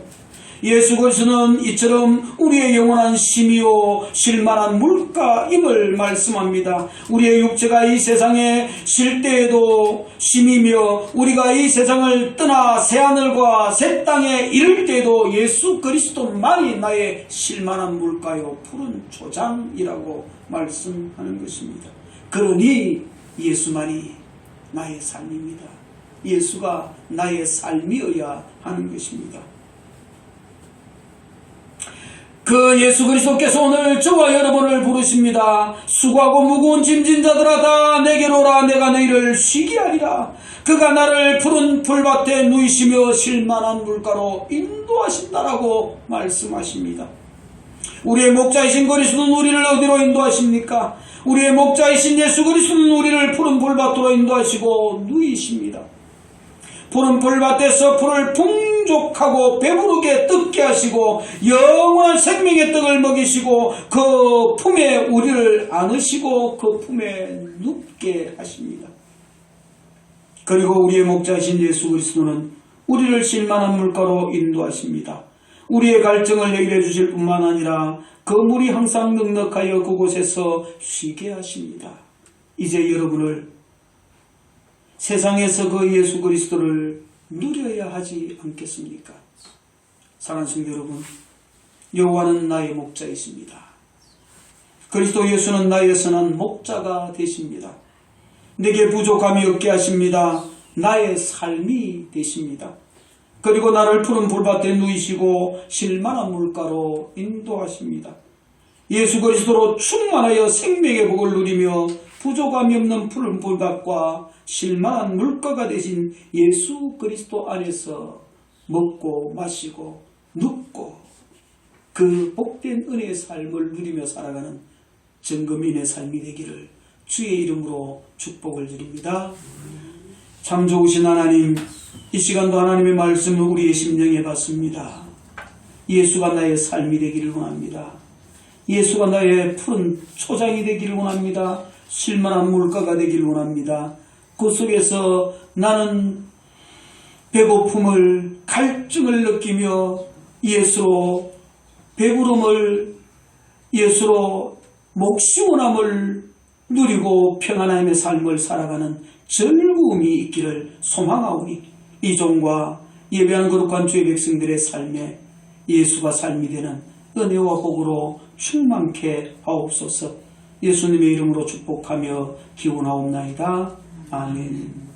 예수 그리스도는 이처럼 우리의 영원한 심이요 쉴만한 물가임을 말씀합니다. 우리의 육체가 이 세상에 쉴 때에도 심이며 우리가 이 세상을 떠나 새하늘과 새 땅에 이를 때에도 예수 그리스도만이 나의 쉴만한 물가요 푸른 초장이라고 말씀하는 것입니다. 그러니 예수만이 나의 삶입니다. 예수가 나의 삶이어야 하는 것입니다. 그 예수 그리스도께서 오늘 저와 여러분을 부르십니다. 수고하고 무거운 짐진 자들아 다 내게로 오라. 내가 너희를 쉬게 하리라. 그가 나를 푸른 풀밭에 누이시며 쉴만한 물가로 인도하신다라고 말씀하십니다. 우리의 목자이신 그리스도는 우리를 어디로 인도하십니까? 우리의 목자이신 예수 그리스도는 우리를 푸른 풀밭으로 인도하시고 누이십니다. 푸른 풀밭에서 풀을 풍족하고 배부르게 뜯게 하시고 영원한 생명의 떡을 먹이시고 그 품에 우리를 안으시고 그 품에 눕게 하십니다. 그리고 우리의 목자이신 예수 그리스도는 우리를 쉴만한 물가로 인도하십니다. 우리의 갈증을 해결해 주실 뿐만 아니라 그 물이 항상 넉넉하여 그곳에서 쉬게 하십니다. 이제 여러분을 세상에서 그 예수 그리스도를 누려야 하지 않겠습니까? 사랑하는 성도 여러분, 여호와는 나의 목자이십니다. 그리스도 예수는 나의 선한 목자가 되십니다. 내게 부족함이 없게 하십니다. 나의 삶이 되십니다. 그리고 나를 푸른 풀밭에 누이시고 쉴만한 물가로 인도하십니다. 예수 그리스도로 충만하여 생명의 복을 누리며 부족함이 없는 푸른 풀밭과 쉴만한 물가가 되신 예수 그리스도 안에서 먹고 마시고 눕고 그 복된 은혜의 삶을 누리며 살아가는 정금인의 삶이 되기를 주의 이름으로 축복을 드립니다. 참 좋으신 하나님, 이 시간도 하나님의 말씀을 우리의 심령에 받습니다. 예수가 나의 삶이 되기를 원합니다. 예수가 나의 푸른 초장이 되기를 원합니다. 쉴만한 물가가 되기를 원합니다. 그 속에서 나는 배고픔을 갈증을 느끼며 예수로 배부름을 예수로 목시원함을 누리고 평안함의 삶을 살아가는 즐거움이 있기를 소망하오니 이 종과 예배한 거룩한 주의 백성들의 삶에 예수가 삶이 되는 은혜와 복으로 충만케 하옵소서. 예수님의 이름으로 축복하며 기원하옵나이다. 아멘.